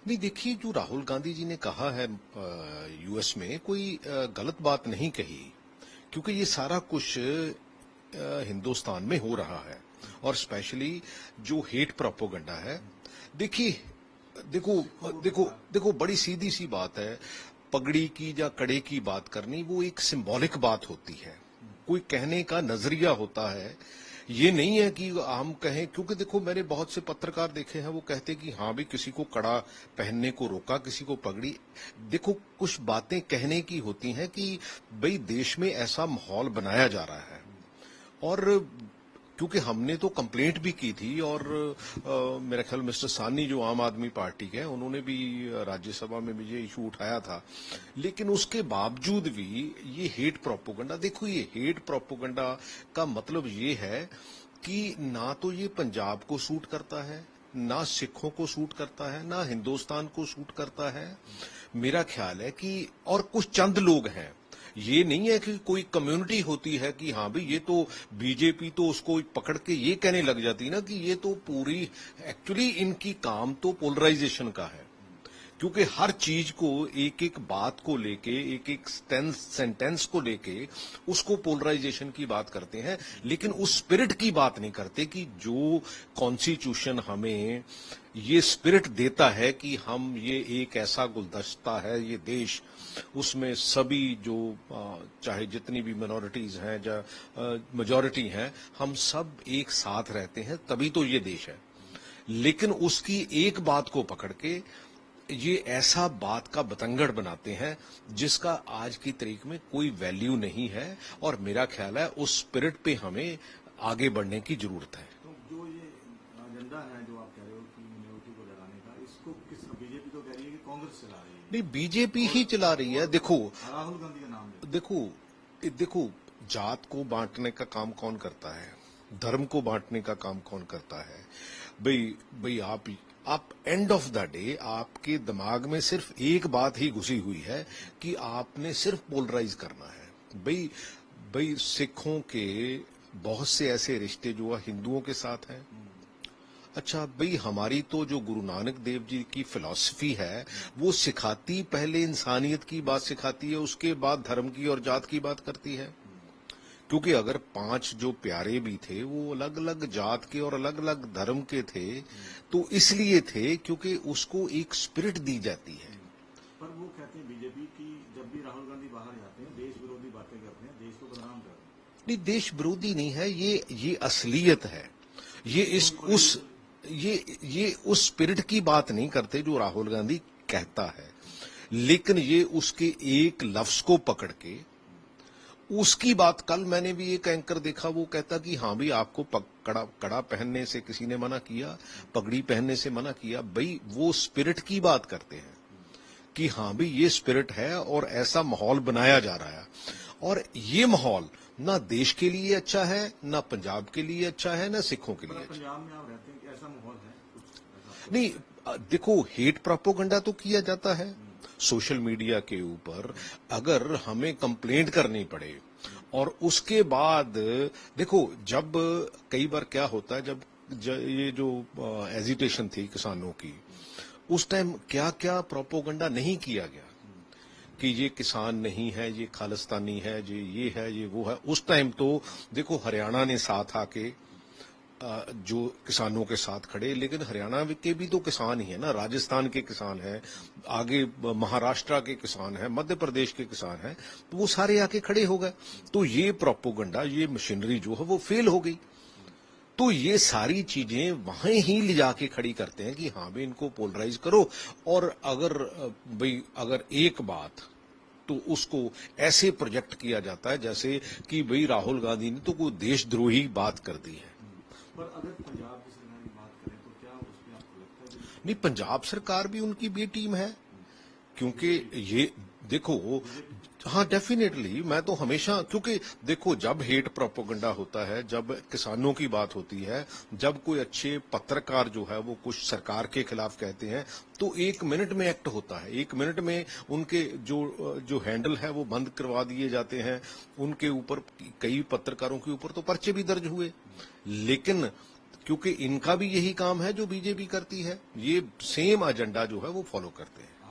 नहीं, देखिए, जो राहुल गांधी जी ने कहा है यूएस में, कोई गलत बात नहीं कही, क्योंकि ये सारा कुछ हिंदुस्तान में हो रहा है। और स्पेशली जो हेट प्रोपोगंडा है, देखिए, देखो देखो देखो, बड़ी सीधी सी बात है। पगड़ी की या कड़े की बात करनी, वो एक सिंबॉलिक बात होती है, कोई कहने का नजरिया होता है। ये नहीं है कि हम कहें, क्योंकि देखो, मैंने बहुत से पत्रकार देखे हैं, वो कहते कि हाँ भी, किसी को कड़ा पहनने को रोका, किसी को पगड़ी। देखो, कुछ बातें कहने की होती हैं कि भाई, देश में ऐसा माहौल बनाया जा रहा है। और क्योंकि हमने तो कंप्लेंट भी की थी, और मेरा ख्याल मिस्टर सानी जो आम आदमी पार्टी के हैं, उन्होंने भी राज्यसभा में भी ये इशू उठाया था। लेकिन उसके बावजूद भी ये हेट प्रोपोगंडा, देखो, ये हेट प्रोपोगंडा का मतलब ये है कि ना तो ये पंजाब को सूट करता है, ना सिखों को सूट करता है, ना हिंदुस्तान को सूट करता है। मेरा ख्याल है कि, और कुछ चंद लोग हैं, ये नहीं है कि कोई कम्युनिटी होती है कि हाँ भाई, ये तो बीजेपी तो उसको पकड़ के ये कहने लग जाती ना कि ये तो पूरी, एक्चुअली इनकी काम तो पोलराइजेशन का है। क्योंकि हर चीज को, एक एक बात को लेके, एक एक सेंटेंस को लेके उसको पोलराइजेशन की बात करते हैं, लेकिन उस स्पिरिट की बात नहीं करते कि जो कॉन्स्टिट्यूशन हमें ये स्पिरिट देता है कि हम, ये एक ऐसा गुलदस्ता है ये देश, उसमें सभी जो चाहे जितनी भी मिनॉरिटीज हैं या मेजॉरिटी हैं, हम सब एक साथ रहते हैं, तभी तो ये देश है। लेकिन उसकी एक बात को पकड़ के ये ऐसा बात का बतंगड़ बनाते हैं जिसका आज की तारीख में कोई वैल्यू नहीं है। और मेरा ख्याल है उस स्पिरिट पे हमें आगे बढ़ने की जरूरत है। तो जो ये एजेंडा है जो आप कह रहे हो कि मिनोरिटी को डराने का, इसको किस, बीजेपी तो कह रही है कि कांग्रेस चला रही है? नहीं, बीजेपी ही चला रही है। देखो, राहुल गांधी का नाम ले, देखो, जात को बांटने का काम कौन करता है? धर्म को बांटने का काम कौन करता है? भाई भाई, आप एंड ऑफ द डे, आपके दिमाग में सिर्फ एक बात ही घुसी हुई है कि आपने सिर्फ पोलराइज करना है। भाई भाई, सिखों के बहुत से ऐसे रिश्ते जो हिंदुओं के साथ हैं। अच्छा भाई, हमारी तो जो गुरु नानक देव जी की फिलॉसफी है, वो सिखाती, पहले इंसानियत की बात सिखाती है, उसके बाद धर्म की और जात की बात करती है। क्योंकि अगर 5 जो प्यारे भी थे, वो अलग अलग जात के और अलग अलग धर्म के थे, तो इसलिए थे क्योंकि उसको एक स्पिरिट दी जाती है। पर वो कहते हैं बीजेपी की, जब भी राहुल गांधी बाहर जाते हैं देश विरोधी बातें करते हैं, देश को बदनाम करते हैं। नहीं, देश विरोधी नहीं है, ये असलियत है। ये इस उस ये उस स्पिरिट की बात नहीं करते जो राहुल गांधी कहता है, लेकिन ये उसके एक लफ्ज को पकड़ के उसकी बात, कल मैंने भी एक एंकर देखा, वो कहता कि हाँ भी, आपको कड़ा पहनने से किसी ने मना किया, पगड़ी पहनने से मना किया। भाई, वो स्पिरिट की बात करते हैं कि हाँ भी, ये स्पिरिट है और ऐसा माहौल बनाया जा रहा है। और ये माहौल ना देश के लिए अच्छा है, ना पंजाब के लिए अच्छा है, ना सिखों के लिए अच्छा। पंजाब में आप रहते हैं कि ऐसा माहौल है कुछ? नहीं, देखो, हेट प्रोपोगंडा तो किया जाता है सोशल मीडिया के ऊपर। अगर हमें कंप्लेंट करनी पड़े और उसके बाद, देखो, जब कई बार क्या होता है, ये जो एजिटेशन थी किसानों की, उस टाइम क्या क्या प्रोपोगंडा नहीं किया गया कि ये किसान नहीं है, ये खालिस्तानी है, ये है, ये वो है। उस टाइम तो देखो, हरियाणा ने साथ आके जो किसानों के साथ खड़े, लेकिन हरियाणा के भी तो किसान ही है ना, राजस्थान के किसान हैं, आगे महाराष्ट्र के किसान हैं, मध्य प्रदेश के किसान हैं, तो वो सारे आके खड़े हो गए। तो ये प्रोपोगंडा, ये मशीनरी जो है वो फेल हो गई। तो ये सारी चीजें वहां ही ले जाके खड़ी करते हैं कि हाँ भाई, इनको पोलराइज करो। और अगर भाई, अगर एक बात, तो उसको ऐसे प्रोजेक्ट किया जाता है जैसे कि भाई राहुल गांधी ने तो कोई देशद्रोही बात कर दी है। पर अगर पंजाब की सरकार की बात करें तो क्या उसमें आपको लगता है कि नहीं, पंजाब सरकार भी उनकी बी टीम है, क्योंकि ये, देखो, हाँ, डेफिनेटली, मैं तो हमेशा, क्योंकि देखो, जब हेट प्रोपोगंडा होता है, जब किसानों की बात होती है, जब कोई अच्छे पत्रकार जो है वो कुछ सरकार के खिलाफ कहते हैं, तो 1 मिनट में एक्ट होता है। 1 मिनट में उनके जो हैंडल है वो बंद करवा दिए जाते हैं। उनके ऊपर, कई पत्रकारों के ऊपर तो पर्चे भी दर्ज हुए। लेकिन क्योंकि इनका भी यही काम है जो बीजेपी करती है, ये सेम एजेंडा जो है वो फॉलो करते हैं।